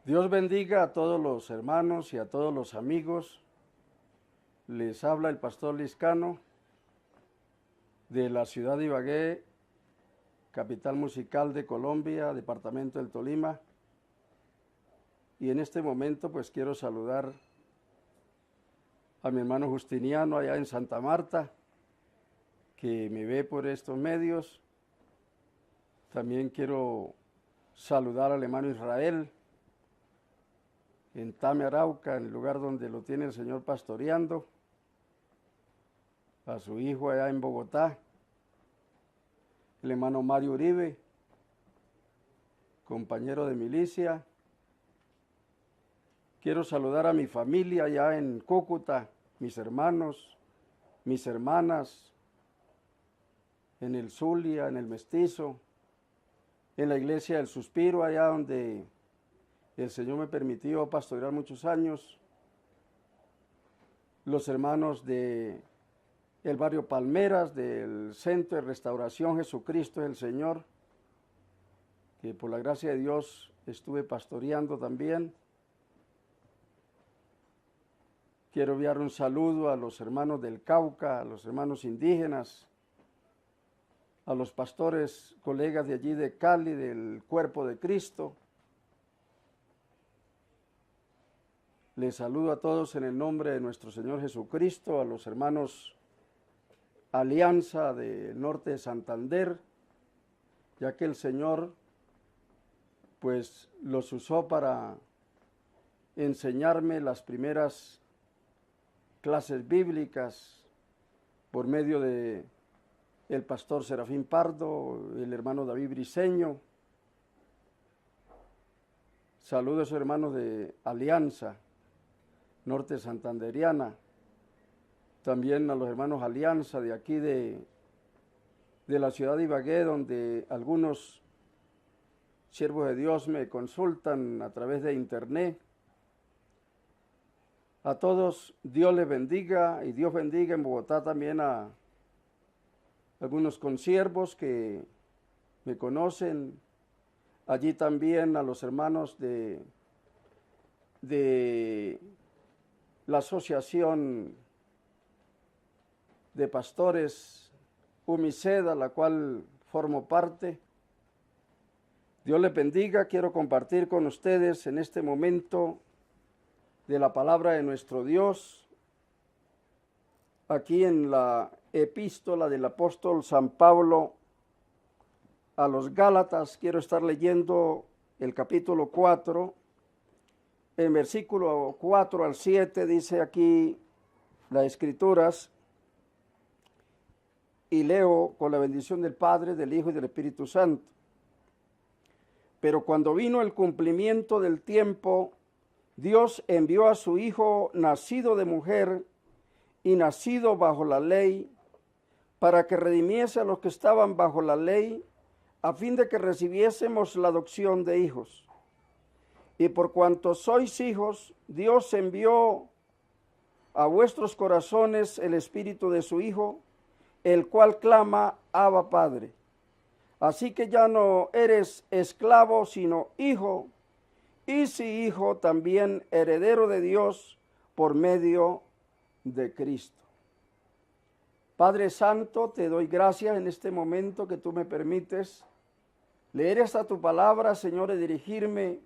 Dios bendiga a todos los hermanos y a todos los amigos. Les habla el pastor Liscano de la ciudad de Ibagué, capital musical de Colombia, departamento del Tolima. Y en este momento pues quiero saludar a mi hermano Justiniano allá en Santa Marta, que me ve por estos medios. También quiero saludar al hermano Israel en Tame, Arauca, en el lugar donde lo tiene el Señor pastoreando, a su hijo allá en Bogotá, el hermano Mario Uribe, compañero de milicia. Quiero saludar a mi familia allá en Cúcuta, mis hermanos, mis hermanas, en el Zulia, en el Mestizo, en la iglesia del Suspiro, allá donde el Señor me permitió pastorear muchos años, los hermanos de el barrio Palmeras, del Centro de Restauración Jesucristo es el Señor, que por la gracia de Dios estuve pastoreando también. Quiero enviar un saludo a los hermanos del Cauca, a los hermanos indígenas, a los pastores, colegas de allí de Cali, del Cuerpo de Cristo. Les saludo a todos en el nombre de nuestro Señor Jesucristo, a los hermanos Alianza del Norte de Santander, ya que el Señor pues los usó para enseñarme las primeras clases bíblicas por medio de el pastor Serafín Pardo, el hermano David Briceño. Saludos a esos hermanos de Alianza Norte Santanderiana, también a los hermanos Alianza de aquí de la ciudad de Ibagué, donde algunos siervos de Dios me consultan a través de internet. A todos Dios les bendiga y Dios bendiga en Bogotá también a algunos consiervos que me conocen, allí también a los hermanos de la Asociación de Pastores Humiceda, la cual formo parte. Dios les bendiga. Quiero compartir con ustedes en este momento de la palabra de nuestro Dios, aquí en la epístola del apóstol San Pablo a los Gálatas. Quiero estar leyendo el capítulo 4, en versículo 4 al 7, dice aquí las Escrituras, y leo con la bendición del Padre, del Hijo y del Espíritu Santo. Pero cuando vino el cumplimiento del tiempo, Dios envió a su Hijo, nacido de mujer y nacido bajo la ley, para que redimiese a los que estaban bajo la ley, a fin de que recibiésemos la adopción de hijos. Y por cuanto sois hijos, Dios envió a vuestros corazones el espíritu de su Hijo, el cual clama, Abba, Padre. Así que ya no eres esclavo, sino hijo, y si hijo, también heredero de Dios por medio de Cristo. Padre Santo, te doy gracias en este momento que tú me permites leer esta tu palabra, Señor, y dirigirme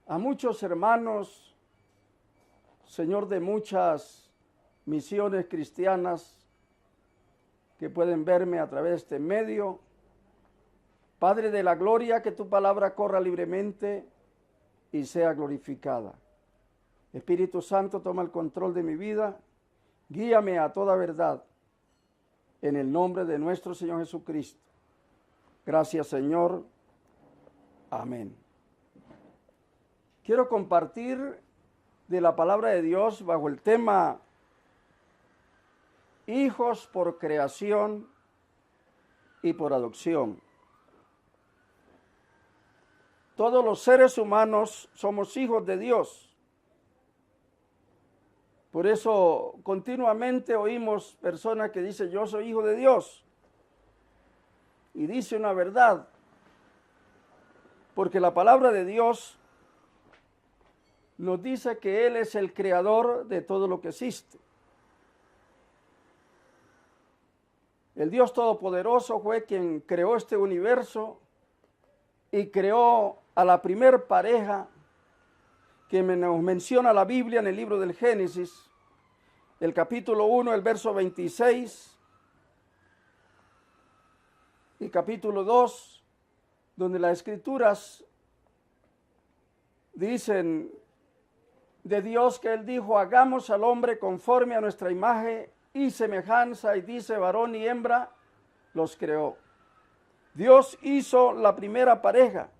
a muchos hermanos, Señor, de muchas misiones cristianas que pueden verme a través de este medio. Padre de la gloria, que tu palabra corra libremente y sea glorificada. Espíritu Santo, toma el control de mi vida, guíame a toda verdad, en el nombre de nuestro Señor Jesucristo. Gracias, Señor. Amén. Quiero compartir de la palabra de Dios bajo el tema hijos por creación y por adopción. Todos los seres humanos somos hijos de Dios. Por eso continuamente oímos personas que dicen, yo soy hijo de Dios. Y dice una verdad. Porque la palabra de Dios nos dice que Él es el creador de todo lo que existe. El Dios Todopoderoso fue quien creó este universo y creó a la primer pareja que nos menciona la Biblia en el libro del Génesis, el capítulo 1, el verso 26, y capítulo 2, donde las Escrituras dicen de Dios que Él dijo, hagamos al hombre conforme a nuestra imagen y semejanza, y dice, varón y hembra los creó. Dios hizo la primera pareja.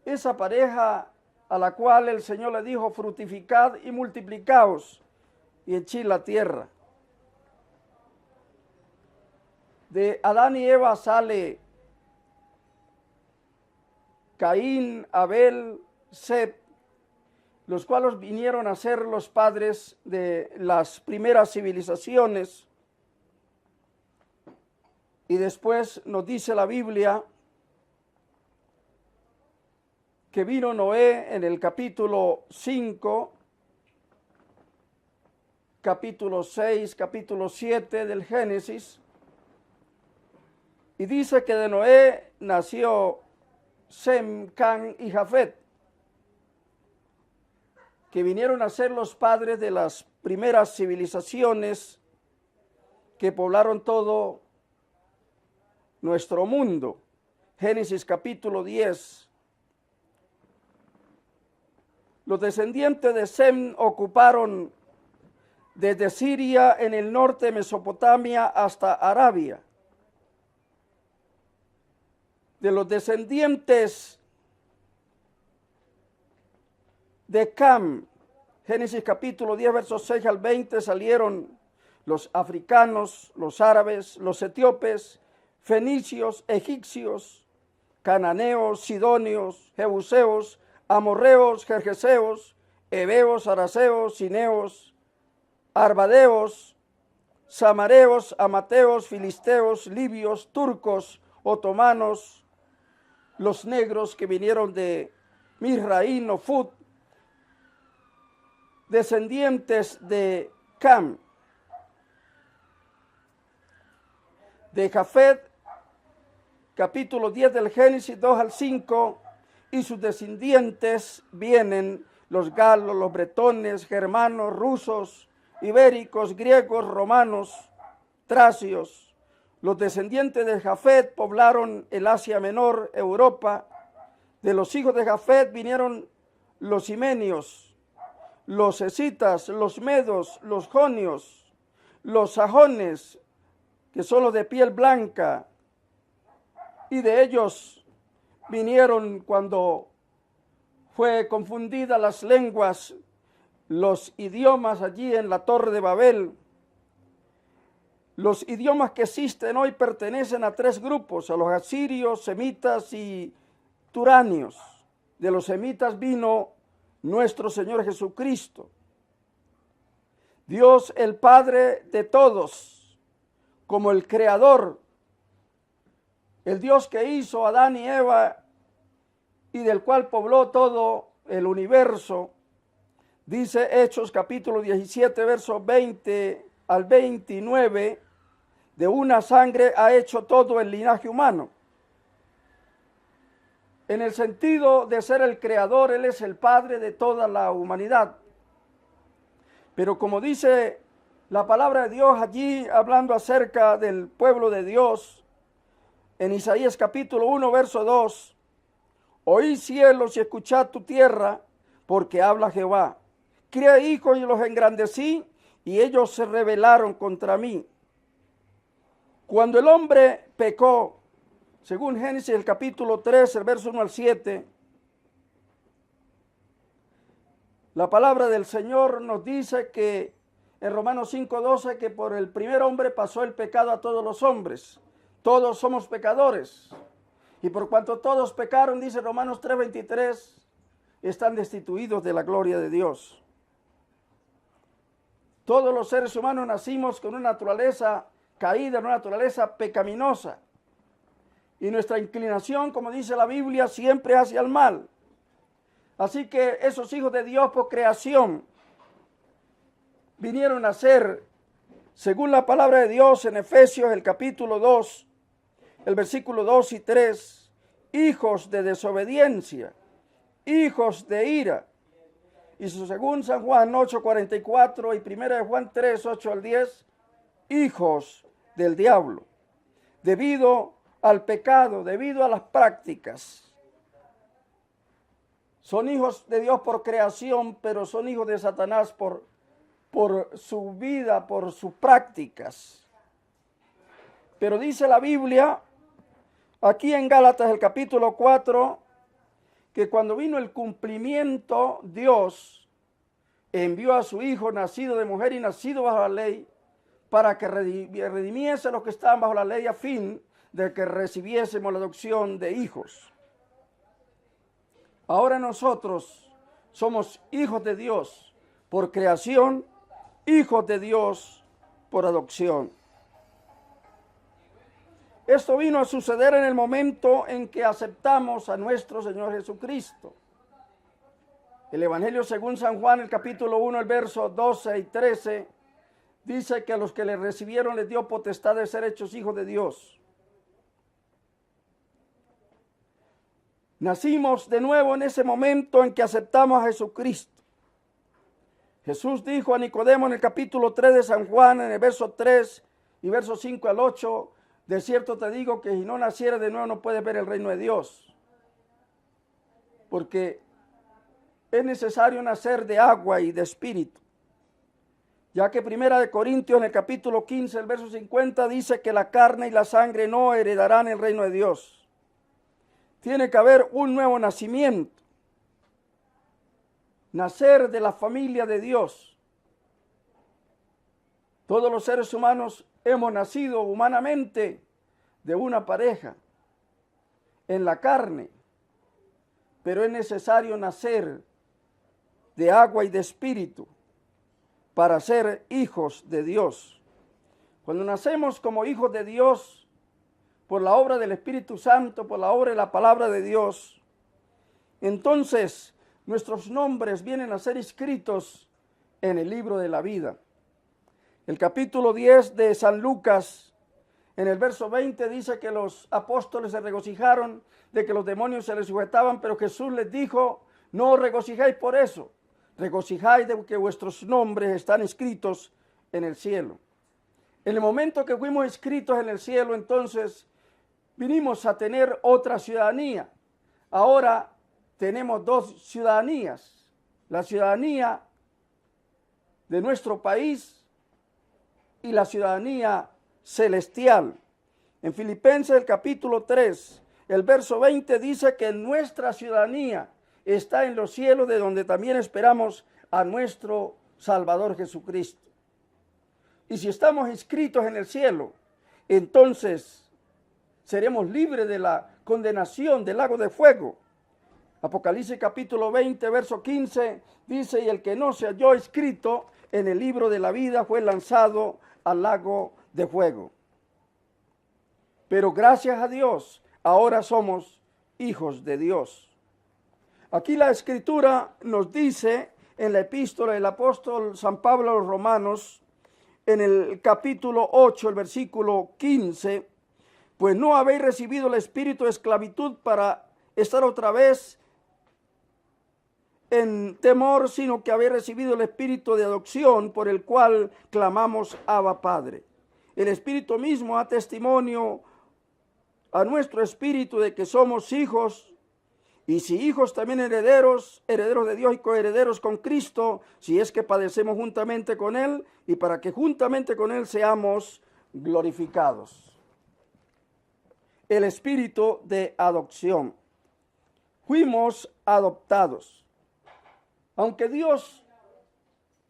Esa pareja a la cual el Señor le dijo, fructificad y multiplicaos y henchid la tierra. De Adán y Eva sale Caín, Abel, Set, los cuales vinieron a ser los padres de las primeras civilizaciones. Y después nos dice la Biblia que vino Noé en el capítulo 5, capítulo 6, capítulo 7 del Génesis, y dice que de Noé nació Sem, Can y Jafet, que vinieron a ser los padres de las primeras civilizaciones que poblaron todo nuestro mundo. Génesis capítulo 10. Los descendientes de Sem ocuparon desde Siria en el norte de Mesopotamia hasta Arabia. De los descendientes de Cam, Génesis capítulo 10, versos 6 al 20, salieron los africanos, los árabes, los etíopes, fenicios, egipcios, cananeos, sidonios, jebuseos, amorreos, gergeseos, heveos, araceos, cineos, arbadeos, samareos, amateos, filisteos, libios, turcos, otomanos, los negros que vinieron de Misraín o Fut, descendientes de Cam, de Jafet, capítulo 10 del Génesis 2 al 5, y sus descendientes vienen los galos, los bretones, germanos, rusos, ibéricos, griegos, romanos, tracios. Los descendientes de Jafet poblaron el Asia Menor, Europa. De los hijos de Jafet vinieron los himenios, los escitas, los medos, los jonios, los sajones, que son los de piel blanca, y de ellos vinieron cuando fue confundida las lenguas, los idiomas allí en la Torre de Babel. Los idiomas que existen hoy pertenecen a tres grupos, a los asirios, semitas y turanios. De los semitas vino nuestro Señor Jesucristo. Dios el Padre de todos, como el Creador, el Dios que hizo a Adán y Eva y del cual pobló todo el universo. Dice Hechos capítulo 17, versos 20 al 29, de una sangre ha hecho todo el linaje humano. En el sentido de ser el creador, Él es el Padre de toda la humanidad. Pero como dice la palabra de Dios allí, hablando acerca del pueblo de Dios, en Isaías capítulo 1, verso 2, oí cielos y escuchad tu tierra, porque habla Jehová. Crié hijos y los engrandecí, y ellos se rebelaron contra mí. Cuando el hombre pecó, según Génesis el capítulo 3, el verso 1 al 7, la palabra del Señor nos dice que en Romanos 5:12, que por el primer hombre pasó el pecado a todos los hombres. Todos somos pecadores. Y por cuanto todos pecaron, dice Romanos 3:23, están destituidos de la gloria de Dios. Todos los seres humanos nacimos con una naturaleza caída, una naturaleza pecaminosa. Y nuestra inclinación, como dice la Biblia, siempre hacia el mal. Así que esos hijos de Dios por creación vinieron a ser, según la palabra de Dios en Efesios, el capítulo 2, el versículo 2 y 3, hijos de desobediencia, hijos de ira. Y según San Juan 8:44 y 1 de Juan 3, 8 al 10, hijos del diablo, debido al pecado, debido a las prácticas. Son hijos de Dios por creación, pero son hijos de Satanás por su vida, por sus prácticas. Pero dice la Biblia, aquí en Gálatas el capítulo 4, que cuando vino el cumplimiento, Dios envió a su Hijo, nacido de mujer y nacido bajo la ley, para que redimiese a los que estaban bajo la ley, a fin de que recibiésemos la adopción de hijos. Ahora nosotros somos hijos de Dios por creación, hijos de Dios por adopción. Esto vino a suceder en el momento en que aceptamos a nuestro Señor Jesucristo. El Evangelio según San Juan, el capítulo 1, el verso 12 y 13, dice que a los que le recibieron les dio potestad de ser hechos hijos de Dios. Nacimos de nuevo en ese momento en que aceptamos a Jesucristo. Jesús dijo a Nicodemo en el capítulo 3 de San Juan, en el verso 3 y verso 5 al 8, de cierto te digo que si no nacieres de nuevo no puedes ver el reino de Dios. Porque es necesario nacer de agua y de espíritu. Ya que 1 Corintios en el capítulo 15, el verso 50 dice que la carne y la sangre no heredarán el reino de Dios. Tiene que haber un nuevo nacimiento. Nacer de la familia de Dios. Todos los seres humanos hemos nacido humanamente de una pareja en la carne, pero es necesario nacer de agua y de espíritu para ser hijos de Dios. Cuando nacemos como hijos de Dios, por la obra del Espíritu Santo, por la obra de la palabra de Dios, entonces nuestros nombres vienen a ser escritos en el libro de la vida. El capítulo 10 de San Lucas, en el verso 20, dice que los apóstoles se regocijaron de que los demonios se les sujetaban, pero Jesús les dijo, no os regocijéis por eso, regocijáis de que vuestros nombres están escritos en el cielo. En el momento que fuimos escritos en el cielo, entonces vinimos a tener otra ciudadanía. Ahora tenemos dos ciudadanías. La ciudadanía de nuestro país y la ciudadanía celestial. En Filipenses el capítulo 3, el verso 20 dice que nuestra ciudadanía está en los cielos, de donde también esperamos a nuestro Salvador Jesucristo. Y si estamos inscritos en el cielo, entonces seremos libres de la condenación del lago de fuego. Apocalipsis capítulo 20, verso 15, dice, y el que no se halló escrito en el libro de la vida fue lanzado al lago de fuego. Pero gracias a Dios, ahora somos hijos de Dios. Aquí la Escritura nos dice, en la epístola del apóstol San Pablo a los Romanos, en el capítulo 8, el versículo 15, pues no habéis recibido el espíritu de esclavitud para estar otra vez en temor, sino que habéis recibido el espíritu de adopción, por el cual clamamos Abba Padre. El Espíritu mismo da testimonio a nuestro espíritu de que somos hijos, y si hijos también herederos, herederos de Dios y coherederos con Cristo, si es que padecemos juntamente con Él, y para que juntamente con Él seamos glorificados. El espíritu de adopción. Fuimos adoptados. Aunque Dios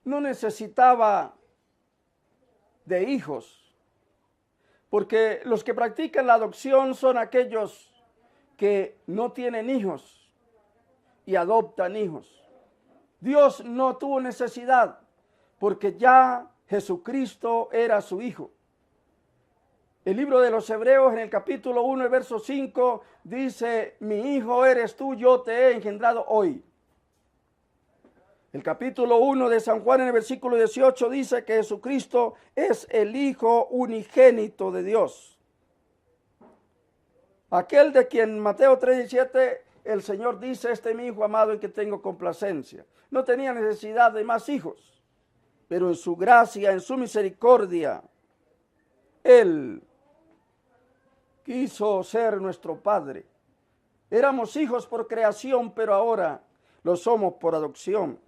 no necesitaba de hijos, porque los que practican la adopción son aquellos que no tienen hijos y adoptan hijos. Dios no tuvo necesidad, porque ya Jesucristo era su hijo. El libro de los Hebreos en el capítulo 1, el verso 5, dice, mi hijo eres tú, yo te he engendrado hoy. El capítulo 1 de San Juan en el versículo 18 dice que Jesucristo es el Hijo unigénito de Dios. Aquel de quien Mateo 3:17 el Señor dice, este es mi Hijo amado en que tengo complacencia. No tenía necesidad de más hijos, pero en su gracia, en su misericordia, Él quiso ser nuestro Padre. Éramos hijos por creación, pero ahora lo somos por adopción.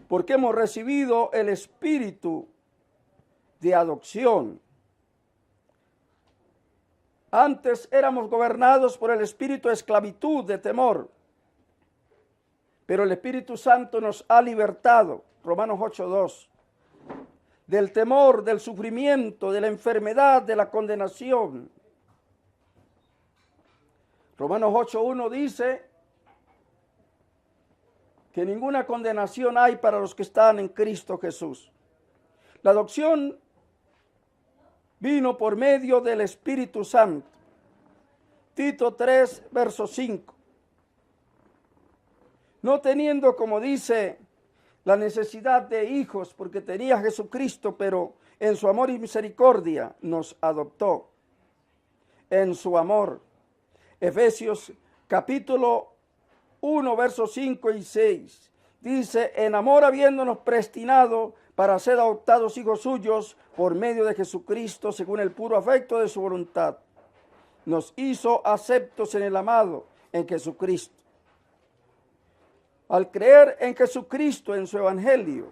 Porque hemos recibido el espíritu de adopción. Antes éramos gobernados por el espíritu de esclavitud, de temor. Pero el Espíritu Santo nos ha libertado, Romanos 8:2, del temor, del sufrimiento, de la enfermedad, de la condenación. Romanos 8:1 dice que ninguna condenación hay para los que están en Cristo Jesús. La adopción vino por medio del Espíritu Santo. Tito 3, verso 5. No teniendo, como dice, la necesidad de hijos, porque tenía Jesucristo, pero en su amor y misericordia nos adoptó. En su amor. Efesios capítulo 1, versos 5 y 6. Dice, en amor habiéndonos predestinado para ser adoptados hijos suyos por medio de Jesucristo, según el puro afecto de su voluntad. Nos hizo aceptos en el amado, en Jesucristo. Al creer en Jesucristo, en su evangelio,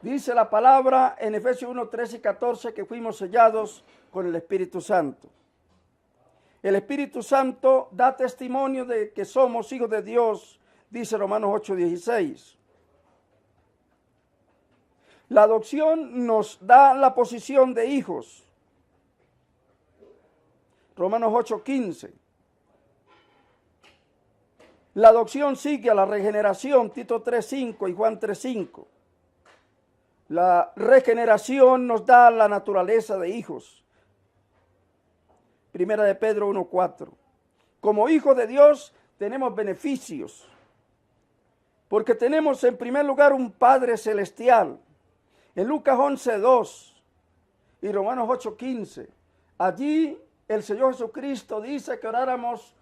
dice la palabra en Efesios 1, 13 y 14 que fuimos sellados con el Espíritu Santo. El Espíritu Santo da testimonio de que somos hijos de Dios, dice Romanos 8, 16. La adopción nos da la posición de hijos. Romanos 8, 15. La adopción sigue a la regeneración, Tito 3:5 y Juan 3:5. La regeneración nos da la naturaleza de hijos. Primera de Pedro 1:4. Como hijos de Dios tenemos beneficios, porque tenemos en primer lugar un Padre celestial. En Lucas 11:2 y Romanos 8:15, allí el Señor Jesucristo dice que oráramos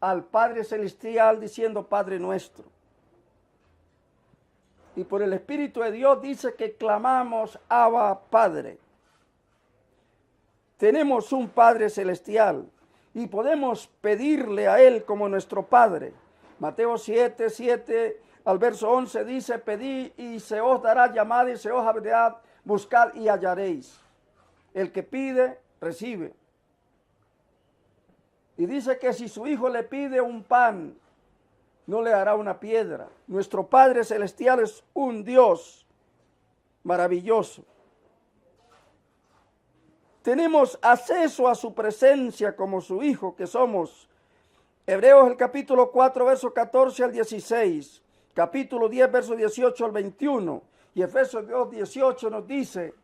al Padre celestial diciendo Padre nuestro. Y por el Espíritu de Dios dice que clamamos Abba Padre. Tenemos un Padre celestial y podemos pedirle a Él como nuestro Padre. Mateo 7, 7 al verso 11 dice, pedid y se os dará, llamad y se os abrirá, buscad y hallaréis. El que pide, recibe. Y dice que si su hijo le pide un pan, no le dará una piedra. Nuestro Padre celestial es un Dios maravilloso. Tenemos acceso a su presencia como su hijo que somos. Hebreos el capítulo 4, verso 14 al 16. Capítulo 10, verso 18 al 21. Y Efesios 2, 18 nos dice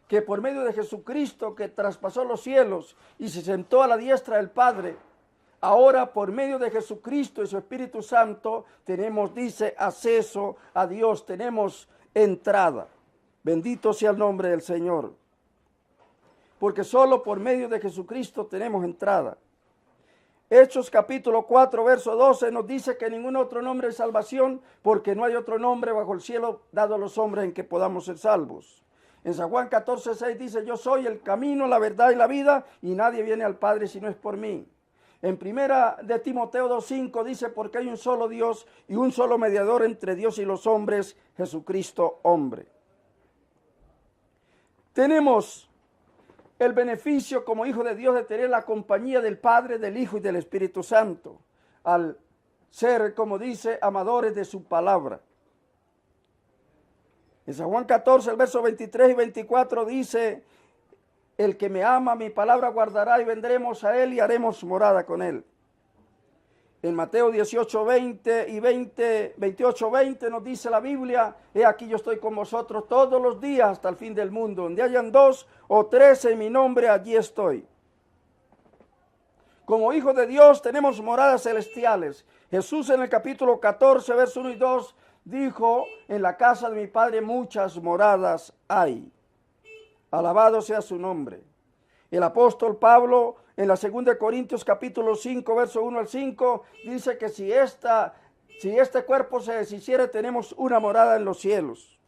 que por medio de Jesucristo que traspasó los cielos y se sentó a la diestra del Padre, ahora por medio de Jesucristo y su Espíritu Santo tenemos, dice, acceso a Dios, tenemos entrada. Bendito sea el nombre del Señor. Porque solo por medio de Jesucristo tenemos entrada. Hechos capítulo 4, verso 12 nos dice que ningún otro nombre de salvación, porque no hay otro nombre bajo el cielo dado a los hombres en que podamos ser salvos. En San Juan 14, 6 dice, yo soy el camino, la verdad y la vida, y nadie viene al Padre si no es por mí. En primera de Timoteo 2:5 dice, porque hay un solo Dios y un solo mediador entre Dios y los hombres, Jesucristo hombre. Tenemos el beneficio como hijo de Dios de tener la compañía del Padre, del Hijo y del Espíritu Santo, al ser, como dice, amadores de su palabra. En San Juan 14, el verso 23 y 24 dice, el que me ama, mi palabra guardará y vendremos a él y haremos morada con él. En Mateo 18, 20 y 28, 20 nos dice la Biblia: he aquí yo estoy con vosotros todos los días hasta el fin del mundo. Donde hayan 2 o 3 en mi nombre, allí estoy. Como hijos de Dios tenemos moradas celestiales. Jesús en el capítulo 14, versos 1 y 2 dijo: en la casa de mi Padre muchas moradas hay. Alabado sea su nombre. El apóstol Pablo en la 2 Corintios capítulo 5, verso 1 al 5, dice que si este cuerpo se deshiciere, tenemos una morada en los cielos.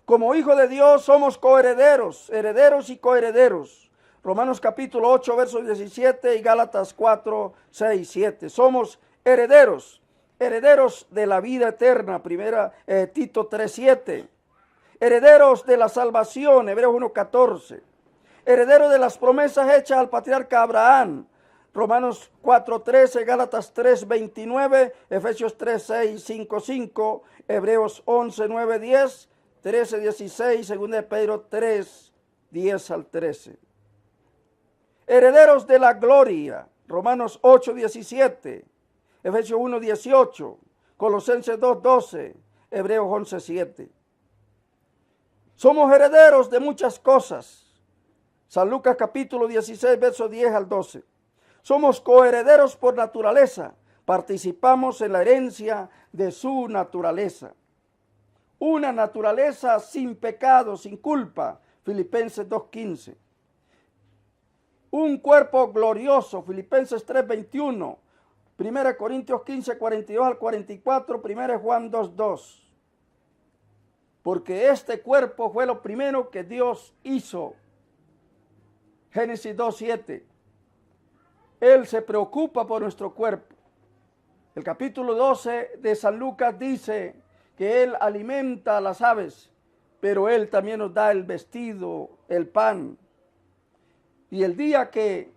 Como hijos de Dios somos coherederos, herederos y coherederos. Romanos capítulo 8, verso 17 y Gálatas 4, 6, 7. Somos herederos, herederos de la vida eterna, Tito 3, 7. Herederos de la salvación, Hebreos 1, 14. Heredero de las promesas hechas al patriarca Abraham, Romanos 4:13, Gálatas 3:29, Efesios 3:6, 5:5, Hebreos 11:9-10, 13:16, 2 de Pedro 3:10 al 13. Herederos de la gloria, Romanos 8:17, Efesios 1:18, Colosenses 2:12, Hebreos 11:7. Somos herederos de muchas cosas. San Lucas capítulo 16, versos 10 al 12. Somos coherederos por naturaleza. Participamos en la herencia de su naturaleza. Una naturaleza sin pecado, sin culpa. Filipenses 2:15. Un cuerpo glorioso. Filipenses 3:21. 1 Corintios 15, 42 al 44. 1 Juan 2:2. Porque este cuerpo fue lo primero que Dios hizo. Génesis 2:7. Él se preocupa por nuestro cuerpo. El capítulo 12 de San Lucas dice que Él alimenta a las aves, pero Él también nos da el vestido, el pan. Y el día que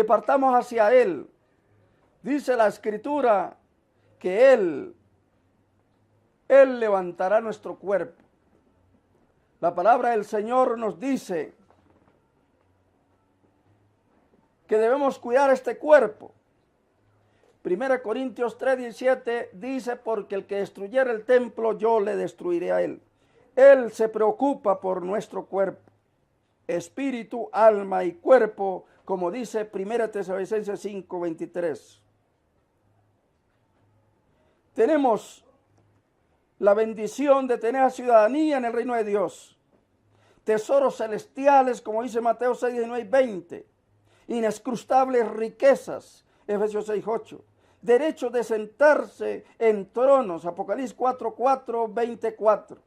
partamos hacia Él, dice la Escritura que Él levantará nuestro cuerpo. La palabra del Señor nos dice que debemos cuidar este cuerpo. 1 Corintios 3:17 dice: porque el que destruyera el templo, yo le destruiré a él. Él se preocupa por nuestro cuerpo, espíritu, alma y cuerpo, como dice 1 Tesalonicenses 5:23. Tenemos la bendición de tener ciudadanía en el reino de Dios, tesoros celestiales, como dice Mateo 6, 19 y 20. Inescrutables riquezas, Efesios 6:8. Derecho de sentarse en tronos, Apocalipsis 4:4, 24.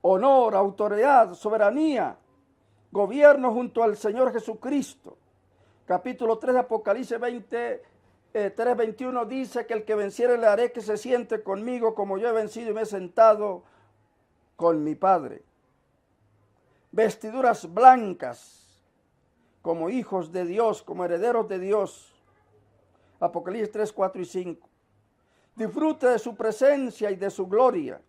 Honor, autoridad, soberanía, gobierno junto al Señor Jesucristo. Capítulo 3 de Apocalipsis 3:21 dice que el que venciere le haré que se siente conmigo como yo he vencido y me he sentado con mi Padre. Vestiduras blancas, como hijos de Dios, como herederos de Dios. Apocalipsis 3, 4 y 5. Disfrute de su presencia y de su gloria.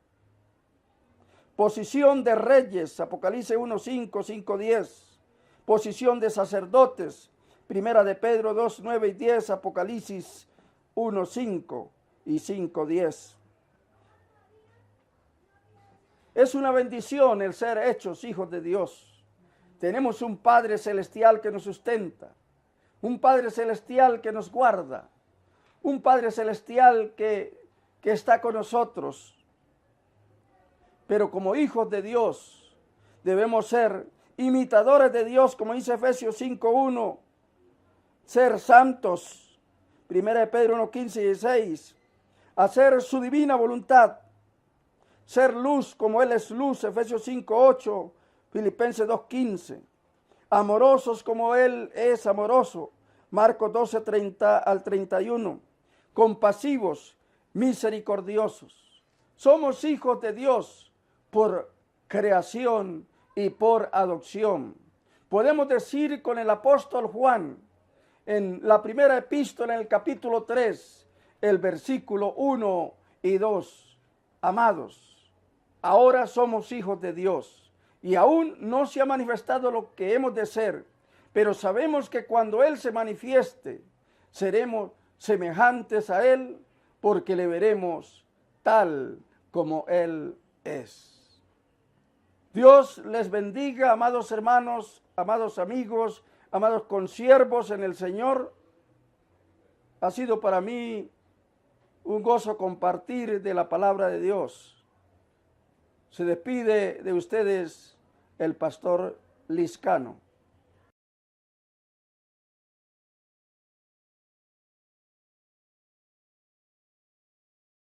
Posición de reyes, Apocalipsis 1, 5, 5, 10. Posición de sacerdotes, 1 de Pedro 2, 9 y 10, Apocalipsis 1, 5 y 5, 10. Es una bendición el ser hechos hijos de Dios. Tenemos un Padre celestial que nos sustenta, un Padre celestial que nos guarda, un Padre celestial que está con nosotros. Pero como hijos de Dios debemos ser imitadores de Dios, como dice Efesios 5:1, ser santos, 1 de Pedro 1:15 y 16, hacer su divina voluntad, ser luz como Él es luz, Efesios 5:8, Filipenses 2:15, amorosos como Él es amoroso, Marcos 12:30 al 31, compasivos, misericordiosos. Somos hijos de Dios por creación y por adopción. Podemos decir con el apóstol Juan, en la primera epístola, en el capítulo 3, el versículo 1 y 2, amados, ahora somos hijos de Dios. Y aún no se ha manifestado lo que hemos de ser, pero sabemos que cuando Él se manifieste, seremos semejantes a Él, porque le veremos tal como Él es. Dios les bendiga, amados hermanos, amados amigos, amados consiervos en el Señor. Ha sido para mí un gozo compartir de la palabra de Dios. Se despide de ustedes el pastor Liscano.